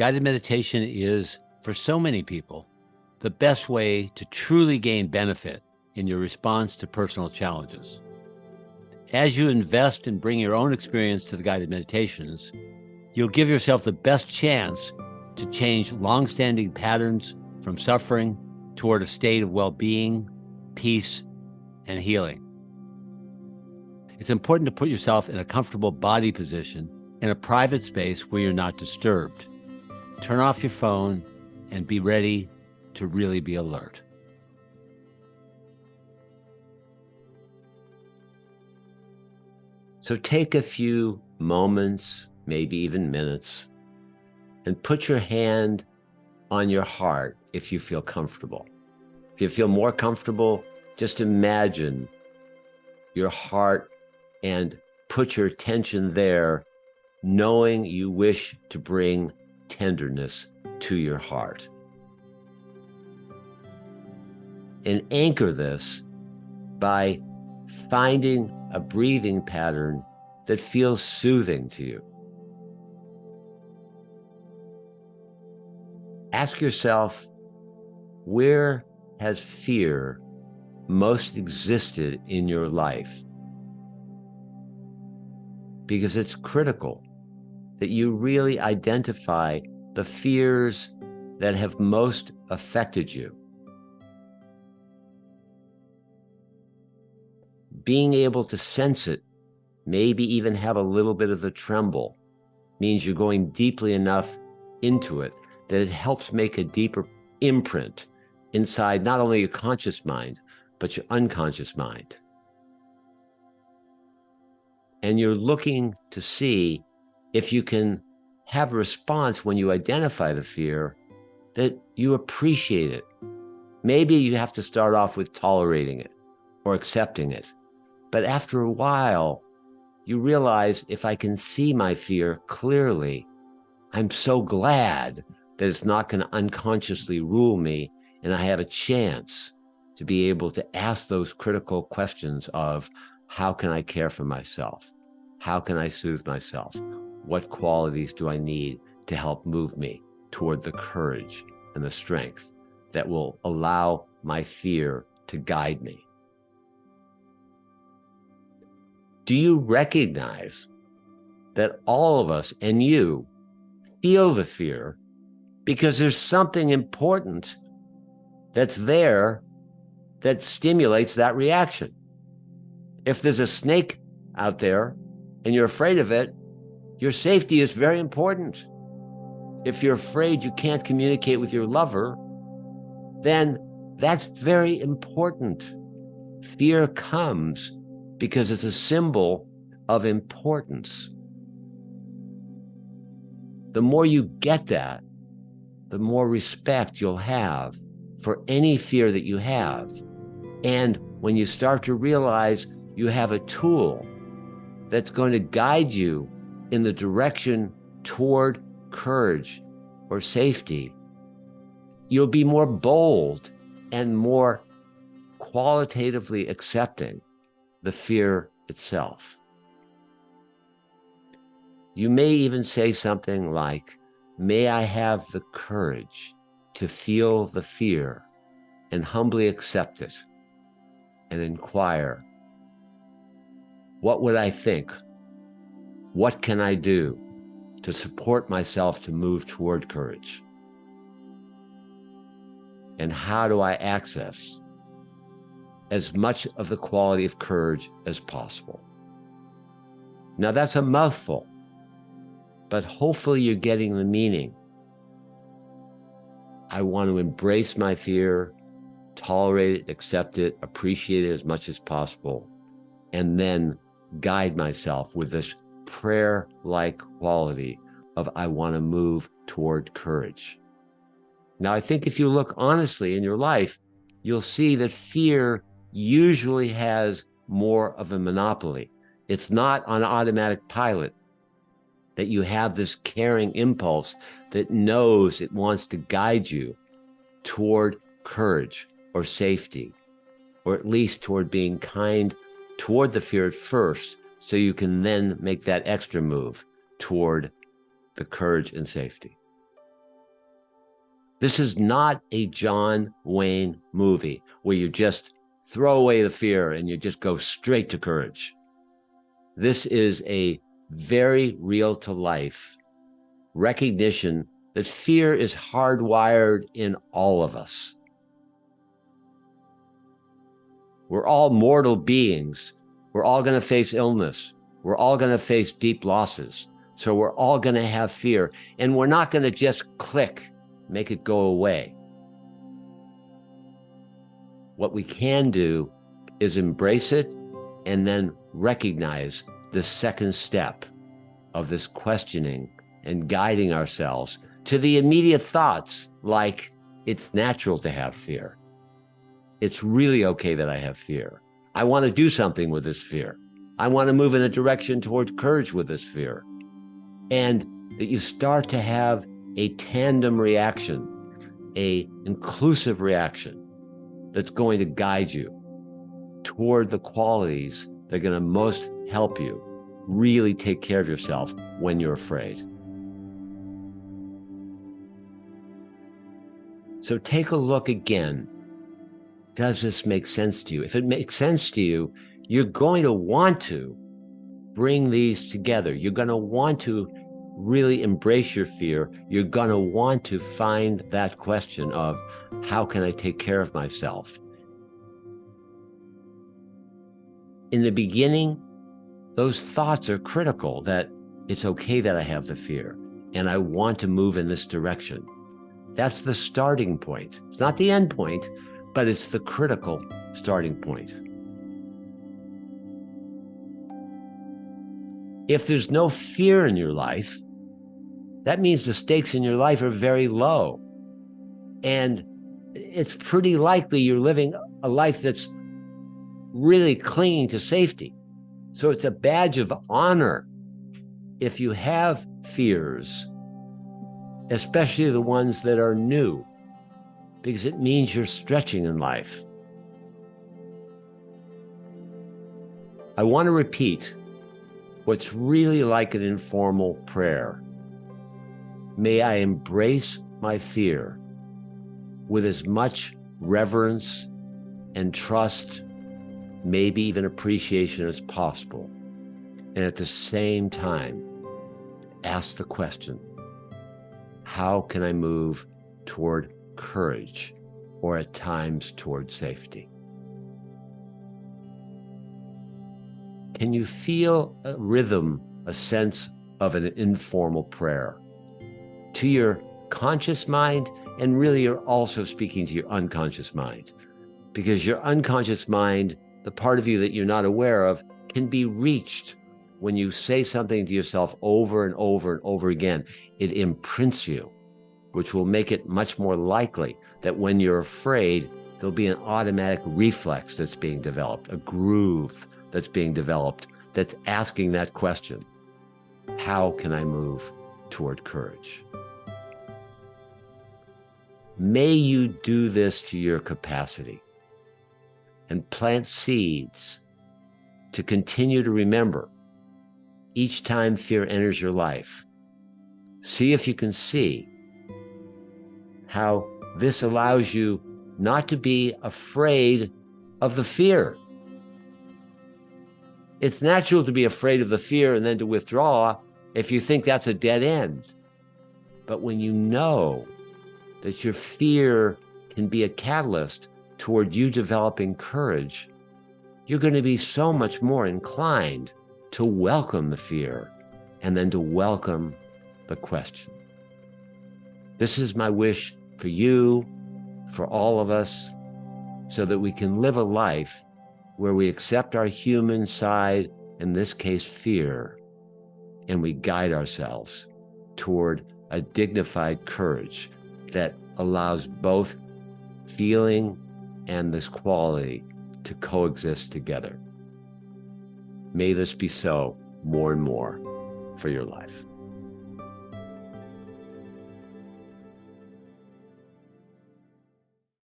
Guided meditation is, for so many people, the best way to truly gain benefit in your response to personal challenges. As you invest and bring your own experience to the guided meditations, you'll give yourself the best chance to change long-standing patterns from suffering toward a state of well-being, peace, and healing. It's important to put yourself in a comfortable body position in a private space where you're not disturbed. Turn off your phone and be ready to really be alert. So take a few moments, maybe even minutes, and put your hand on your heart if you feel comfortable. If you feel more comfortable, just imagine your heart and put your attention there, knowing you wish to bring tenderness to your heart. And anchor this by finding a breathing pattern that feels soothing to you. Ask yourself, where has fear most existed in your life? Because it's critical that you really identify the fears that have most affected you. Being able to sense it, maybe even have a little bit of the tremble, means you're going deeply enough into it that it helps make a deeper imprint inside not only your conscious mind, but your unconscious mind. And you're looking to see if you can have a response when you identify the fear that you appreciate it. Maybe you have to start off with tolerating it or accepting it. But after a while, you realize, if I can see my fear clearly, I'm so glad that it's not going to unconsciously rule me, and I have a chance to be able to ask those critical questions of, how can I care for myself? How can I soothe myself? What qualities do I need to help move me toward the courage and the strength that will allow my fear to guide me? Do you recognize that all of us and you feel the fear because there's something important that's there that stimulates that reaction? If there's a snake out there and you're afraid of it, your safety is very important. If you're afraid you can't communicate with your lover, then that's very important. Fear comes because it's a symbol of importance. The more you get that, the more respect you'll have for any fear that you have. And when you start to realize you have a tool that's going to guide you in the direction toward courage or safety, you'll be more bold and more qualitatively accepting the fear itself. You may even say something like, may I have the courage to feel the fear and humbly accept it and inquire, what would I think? What can I do to support myself to move toward courage? And how do I access as much of the quality of courage as possible? Now that's a mouthful, but hopefully you're getting the meaning. I want to embrace my fear, tolerate it, accept it, appreciate it as much as possible, and then guide myself with this prayer-like quality of, I want to move toward courage. Now, I think if you look honestly in your life, you'll see that fear usually has more of a monopoly. It's not on automatic pilot that you have this caring impulse that knows it wants to guide you toward courage or safety, or at least toward being kind toward the fear at first, so you can then make that extra move toward the courage and safety. This is not a John Wayne movie where you just throw away the fear and you just go straight to courage. This is a very real to life recognition that fear is hardwired in all of us. We're all mortal beings. We're all going to face illness. We're all going to face deep losses. So we're all going to have fear, and we're not going to just click, make it go away. What we can do is embrace it and then recognize the second step of this questioning and guiding ourselves to the immediate thoughts like, it's natural to have fear. It's really okay that I have fear. I want to do something with this fear. I want to move in a direction toward courage with this fear. And that you start to have a tandem reaction, a inclusive reaction that's going to guide you toward the qualities that are going to most help you really take care of yourself when you're afraid. So take a look again. Does this make sense to you? If it makes sense to you, you're going to want to bring these together. You're going to want to really embrace your fear. You're going to want to find that question of, how can I take care of myself? In the beginning, those thoughts are critical, that it's okay that I have the fear and I want to move in this direction. That's the starting point. It's not the end point, but it's the critical starting point. If there's no fear in your life, that means the stakes in your life are very low. And it's pretty likely you're living a life that's really clinging to safety. So it's a badge of honor if you have fears, especially the ones that are new, because it means you're stretching in life. I want to repeat what's really like an informal prayer. May I embrace my fear with as much reverence and trust, maybe even appreciation as possible. And at the same time, ask the question, how can I move toward courage, or at times toward safety? Can you feel a rhythm, a sense of an informal prayer to your conscious mind? And really, you're also speaking to your unconscious mind, because your unconscious mind, the part of you that you're not aware of, can be reached when you say something to yourself over and over and over again. It imprints you, which will make it much more likely that when you're afraid, there'll be an automatic reflex that's being developed, a groove that's being developed, that's asking that question, how can I move toward courage? May you do this to your capacity and plant seeds to continue to remember each time fear enters your life. See if you can see how this allows you not to be afraid of the fear. It's natural to be afraid of the fear and then to withdraw if you think that's a dead end. But when you know that your fear can be a catalyst toward you developing courage, you're going to be so much more inclined to welcome the fear and then to welcome the question. This is my wish for you, for all of us, so that we can live a life where we accept our human side, in this case, fear, and we guide ourselves toward a dignified courage that allows both feeling and this quality to coexist together. May this be so more and more for your life.